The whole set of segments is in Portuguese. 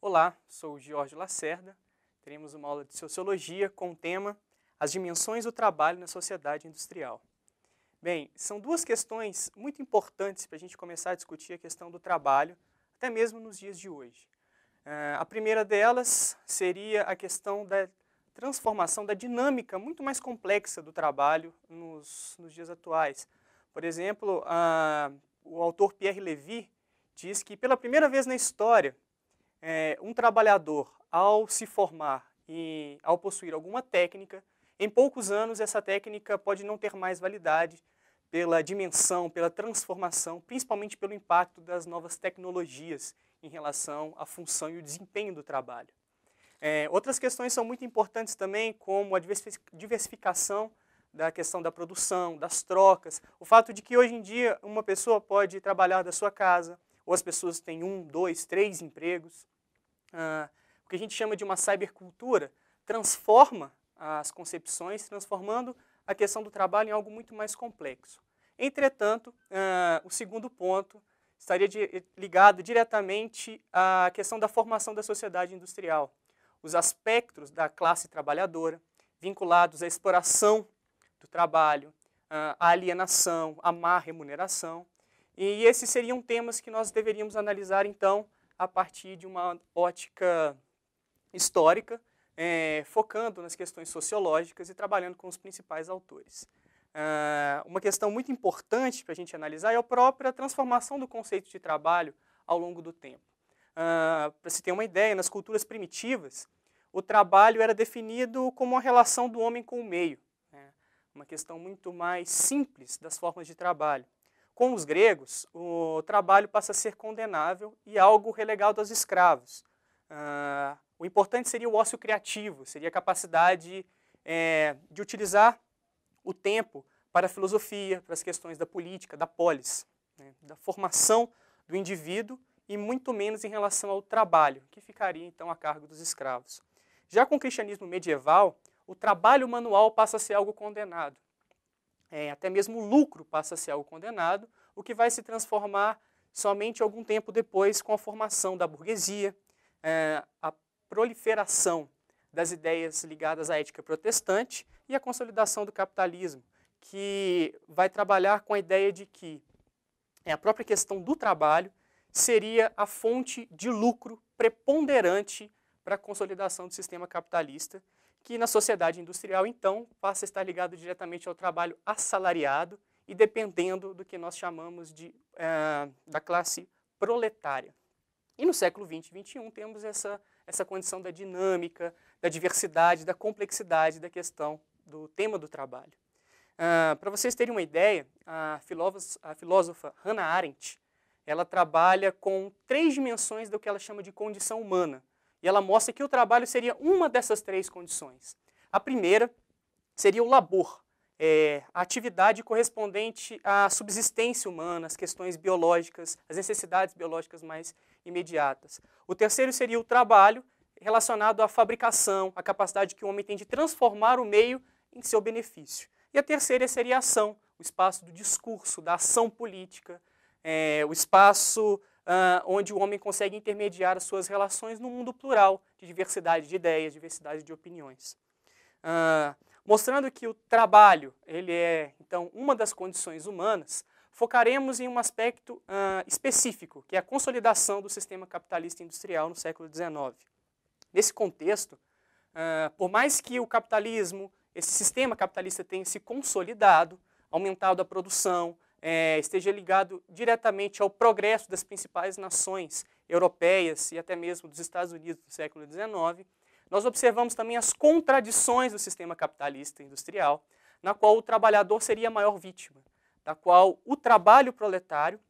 Olá, sou o Jorge Lacerda. Teremos uma aula de Sociologia com o tema As dimensões do trabalho na sociedade industrial. Bem, são duas questões muito importantes para a gente começar a discutir a questão do trabalho, até mesmo nos dias de hoje. A primeira delas seria a questão da transformação, da dinâmica muito mais complexa do trabalho nos dias atuais. Por exemplo, o autor Pierre Levy diz que pela primeira vez na história, um trabalhador, ao se formar e ao possuir alguma técnica, em poucos anos essa técnica pode não ter mais validade pela dimensão, pela transformação, principalmente pelo impacto das novas tecnologias em relação à função e o desempenho do trabalho. Outras questões são muito importantes também, como a diversificação da questão da produção, das trocas, o fato de que hoje em dia uma pessoa pode trabalhar da sua casa, ou as pessoas têm 1, 2, 3 empregos. O que a gente chama de uma cybercultura transforma as concepções, transformando a questão do trabalho em algo muito mais complexo. Entretanto, o segundo ponto estaria ligado diretamente à questão da formação da sociedade industrial. Os aspectos da classe trabalhadora, vinculados à exploração do trabalho, à alienação, à má remuneração. E esses seriam temas que nós deveríamos analisar, então, a partir de uma ótica histórica, focando nas questões sociológicas e trabalhando com os principais autores. Uma questão muito importante para a gente analisar é a própria transformação do conceito de trabalho ao longo do tempo. Para se ter uma ideia, nas culturas primitivas, o trabalho era definido como uma relação do homem com o meio, uma questão muito mais simples das formas de trabalho. Com os gregos, o trabalho passa a ser condenável e algo relegado aos escravos. O importante seria o ócio criativo, seria a capacidade de utilizar o tempo para a filosofia, para as questões da política, da polis, da formação do indivíduo e muito menos em relação ao trabalho, que ficaria então a cargo dos escravos. Já com o cristianismo medieval, o trabalho manual passa a ser algo condenado. Até mesmo o lucro passa a ser algo condenado, o que vai se transformar somente algum tempo depois com a formação da burguesia, a proliferação das ideias ligadas à ética protestante e a consolidação do capitalismo, que vai trabalhar com a ideia de que a própria questão do trabalho seria a fonte de lucro preponderante para a consolidação do sistema capitalista, que na sociedade industrial, então, passa a estar ligado diretamente ao trabalho assalariado e dependendo do que nós chamamos da classe proletária. E no século XX e XXI temos essa condição da dinâmica, da diversidade, da complexidade da questão do tema do trabalho. Para vocês terem uma ideia, a filósofa Hannah Arendt, ela trabalha com 3 dimensões do que ela chama de condição humana. E ela mostra que o trabalho seria uma dessas 3 condições. A primeira seria o labor, a atividade correspondente à subsistência humana, as questões biológicas, as necessidades biológicas mais imediatas. O terceiro seria o trabalho relacionado à fabricação, a capacidade que o homem tem de transformar o meio em seu benefício. E a terceira seria a ação, o espaço do discurso, da ação política, o espaço onde o homem consegue intermediar as suas relações num mundo plural de diversidade de ideias, diversidade de opiniões. Mostrando que o trabalho ele é, então, uma das condições humanas, focaremos em um aspecto específico, que é a consolidação do sistema capitalista industrial no século XIX. Nesse contexto, por mais que o capitalismo, esse sistema capitalista tenha se consolidado, aumentado a produção, esteja ligado diretamente ao progresso das principais nações europeias e até mesmo dos Estados Unidos do século XIX, nós observamos também as contradições do sistema capitalista industrial, na qual o trabalhador seria a maior vítima, da qual o trabalho proletário,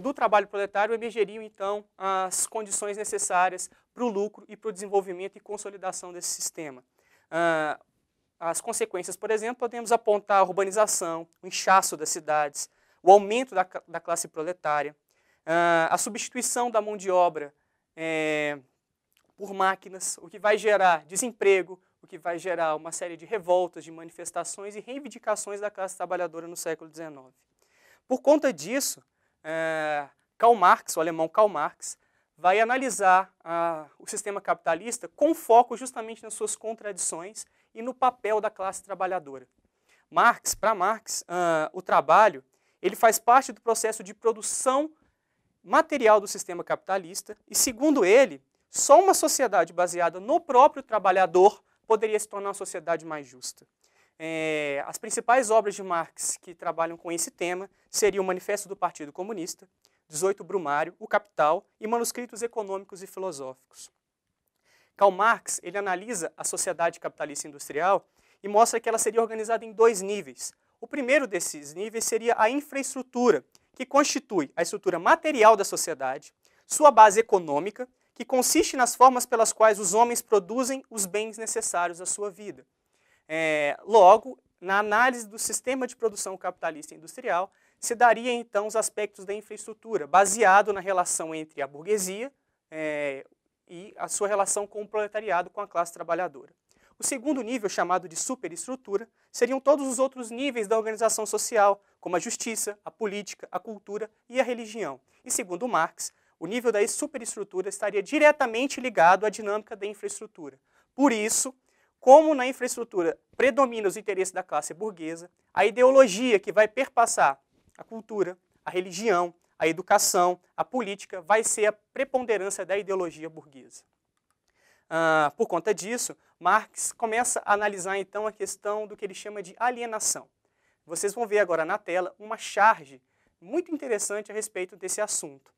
do trabalho proletário emergeriam então as condições necessárias para o lucro e para o desenvolvimento e consolidação desse sistema. As consequências, por exemplo, podemos apontar a urbanização, o inchaço das cidades, o aumento da classe proletária, a substituição da mão de obra por máquinas, o que vai gerar desemprego, o que vai gerar uma série de revoltas, de manifestações e reivindicações da classe trabalhadora no século XIX. Por conta disso, Karl Marx, o alemão Karl Marx, vai analisar o sistema capitalista com foco justamente nas suas contradições e no papel da classe trabalhadora. Para Marx, o trabalho ele faz parte do processo de produção material do sistema capitalista e, segundo ele, só uma sociedade baseada no próprio trabalhador poderia se tornar uma sociedade mais justa. As principais obras de Marx que trabalham com esse tema seriam o Manifesto do Partido Comunista, 18 Brumário, O Capital e Manuscritos Econômicos e Filosóficos. Karl Marx ele analisa a sociedade capitalista industrial e mostra que ela seria organizada em 2 níveis. O primeiro desses níveis seria a infraestrutura, que constitui a estrutura material da sociedade, sua base econômica, que consiste nas formas pelas quais os homens produzem os bens necessários à sua vida. Logo, na análise do sistema de produção capitalista industrial, se daria então os aspectos da infraestrutura, baseado na relação entre a burguesia e a sua relação com o proletariado, com a classe trabalhadora. O segundo nível, chamado de superestrutura, seriam todos os outros níveis da organização social, como a justiça, a política, a cultura e a religião. E segundo Marx, o nível da superestrutura estaria diretamente ligado à dinâmica da infraestrutura. Por isso, como na infraestrutura predomina os interesses da classe burguesa, a ideologia que vai perpassar a cultura, a religião, a educação, a política, vai ser a preponderância da ideologia burguesa. Por conta disso, Marx começa a analisar então a questão do que ele chama de alienação. Vocês vão ver agora na tela uma charge muito interessante a respeito desse assunto.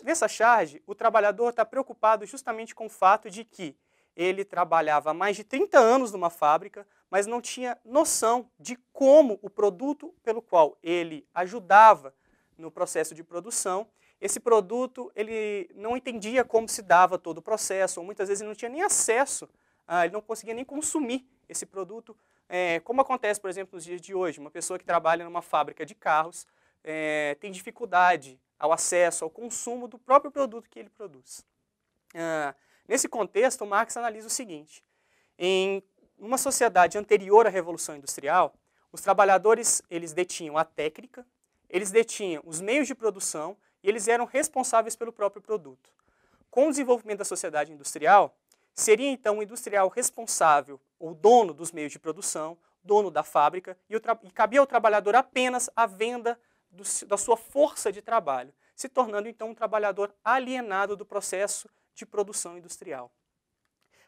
Nessa charge, o trabalhador está preocupado justamente com o fato de que ele trabalhava há mais de 30 anos numa fábrica, mas não tinha noção de como o produto pelo qual ele ajudava no processo de produção, esse produto ele não entendia como se dava todo o processo, ou muitas vezes ele não tinha nem acesso, ele não conseguia nem consumir esse produto, como acontece, por exemplo, nos dias de hoje. Uma pessoa que trabalha numa fábrica de carros tem dificuldade ao acesso, ao consumo do próprio produto que ele produz. Nesse contexto, Marx analisa o seguinte: em uma sociedade anterior à Revolução Industrial, os trabalhadores eles detinham a técnica, eles detinham os meios de produção e eles eram responsáveis pelo próprio produto. Com o desenvolvimento da sociedade industrial, seria então o industrial responsável, ou dono dos meios de produção, dono da fábrica, e cabia ao trabalhador apenas a venda da sua força de trabalho, se tornando então um trabalhador alienado do processo de produção industrial.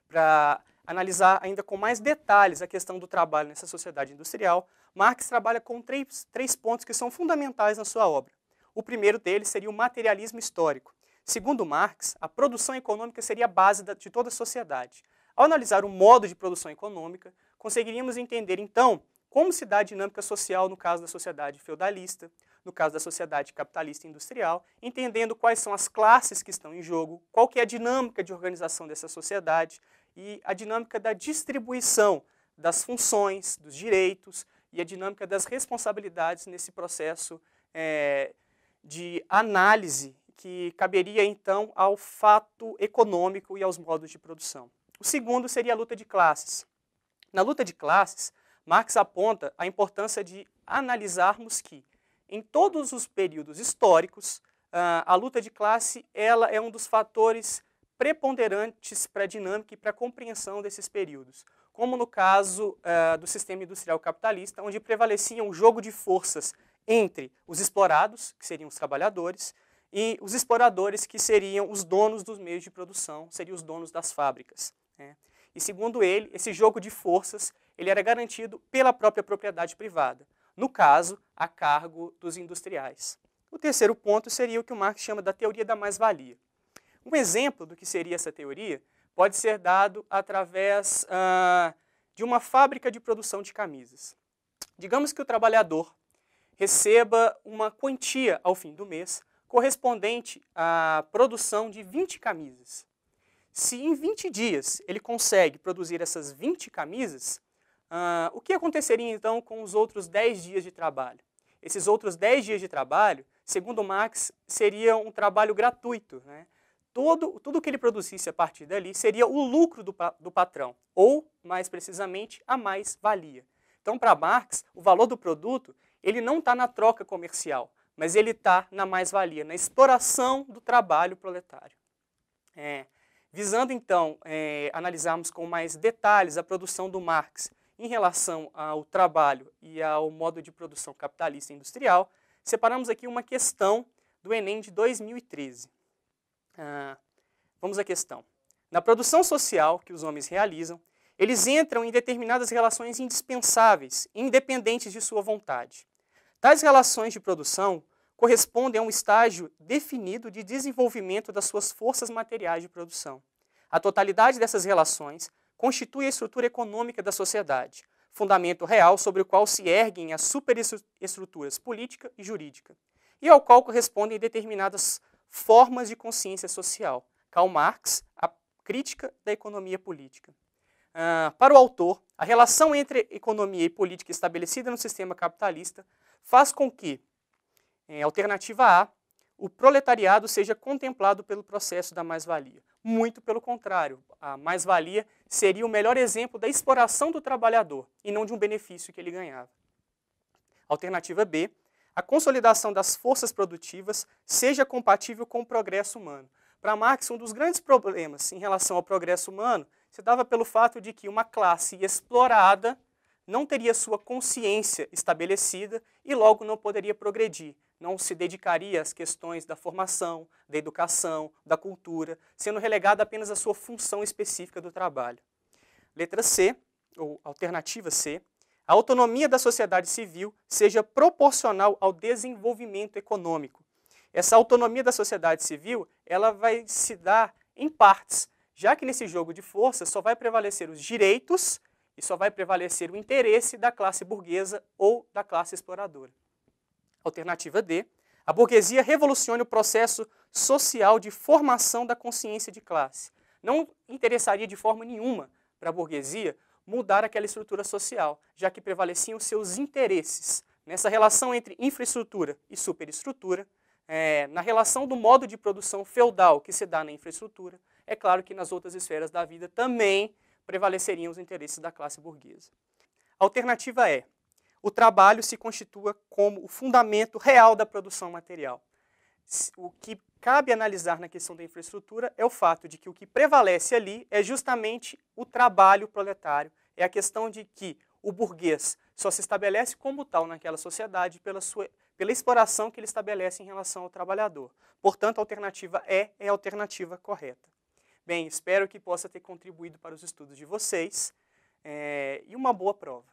Para analisar ainda com mais detalhes a questão do trabalho nessa sociedade industrial, Marx trabalha com três pontos que são fundamentais na sua obra. O primeiro deles seria o materialismo histórico. Segundo Marx, a produção econômica seria a base de toda a sociedade. Ao analisar o modo de produção econômica, conseguiríamos entender, então, como se dá a dinâmica social no caso da sociedade feudalista, no caso da sociedade capitalista industrial, entendendo quais são as classes que estão em jogo, qual que é a dinâmica de organização dessa sociedade e a dinâmica da distribuição das funções, dos direitos e a dinâmica das responsabilidades nesse processo de análise que caberia, então, ao fato econômico e aos modos de produção. O segundo seria a luta de classes. Na luta de classes, Marx aponta a importância de analisarmos que, em todos os períodos históricos, a luta de classe ela é um dos fatores preponderantes para a dinâmica e para a compreensão desses períodos, como no caso do sistema industrial capitalista, onde prevalecia um jogo de forças entre os explorados, que seriam os trabalhadores, e os exploradores, que seriam os donos dos meios de produção, seriam os donos das fábricas. E segundo ele, esse jogo de forças ele era garantido pela própria propriedade privada, no caso, a cargo dos industriais. O terceiro ponto seria o que o Marx chama da teoria da mais-valia. Um exemplo do que seria essa teoria pode ser dado através de uma fábrica de produção de camisas. Digamos que o trabalhador receba uma quantia ao fim do mês correspondente à produção de 20 camisas. Se em 20 dias ele consegue produzir essas 20 camisas, o que aconteceria então com os outros 10 dias de trabalho? Esses outros 10 dias de trabalho, segundo Marx, seria um trabalho gratuito, né? Tudo que ele produzisse a partir dali seria o lucro do patrão, ou, mais precisamente, a mais-valia. Então, para Marx, o valor do produto ele não está na troca comercial, mas ele está na mais-valia, na exploração do trabalho proletário. Visando, então, analisarmos com mais detalhes a produção do Marx em relação ao trabalho e ao modo de produção capitalista e industrial, separamos aqui uma questão do Enem de 2013. Vamos à questão. Na produção social que os homens realizam, eles entram em determinadas relações indispensáveis, independentes de sua vontade. Tais relações de produção correspondem a um estágio definido de desenvolvimento das suas forças materiais de produção. A totalidade dessas relações constitui a estrutura econômica da sociedade, fundamento real sobre o qual se erguem as superestruturas política e jurídica, e ao qual correspondem determinadas formas de consciência social. Karl Marx, a crítica da economia política. Para o autor, a relação entre economia e política estabelecida no sistema capitalista faz com que, alternativa A, o proletariado seja contemplado pelo processo da mais-valia. Muito pelo contrário, a mais-valia seria o melhor exemplo da exploração do trabalhador e não de um benefício que ele ganhava. Alternativa B, a consolidação das forças produtivas seja compatível com o progresso humano. Para Marx, um dos grandes problemas em relação ao progresso humano se dava pelo fato de que uma classe explorada não teria sua consciência estabelecida e logo não poderia progredir, não se dedicaria às questões da formação, da educação, da cultura, sendo relegada apenas à sua função específica do trabalho. Letra C, ou alternativa C, a autonomia da sociedade civil seja proporcional ao desenvolvimento econômico. Essa autonomia da sociedade civil, ela vai se dar em partes, já que nesse jogo de forças só vai prevalecer os direitos e só vai prevalecer o interesse da classe burguesa ou da classe exploradora. Alternativa D, a burguesia revoluciona o processo social de formação da consciência de classe. Não interessaria de forma nenhuma para a burguesia mudar aquela estrutura social, já que prevaleciam os seus interesses. Nessa relação entre infraestrutura e superestrutura, na relação do modo de produção feudal que se dá na infraestrutura, é claro que nas outras esferas da vida também prevaleceriam os interesses da classe burguesa. A alternativa é: o trabalho se constitua como o fundamento real da produção material. O que cabe analisar na questão da infraestrutura é o fato de que o que prevalece ali é justamente o trabalho proletário, é a questão de que o burguês só se estabelece como tal naquela sociedade pela exploração que ele estabelece em relação ao trabalhador. Portanto, a alternativa E é a alternativa correta. Bem, espero que possa ter contribuído para os estudos de vocês e uma boa prova.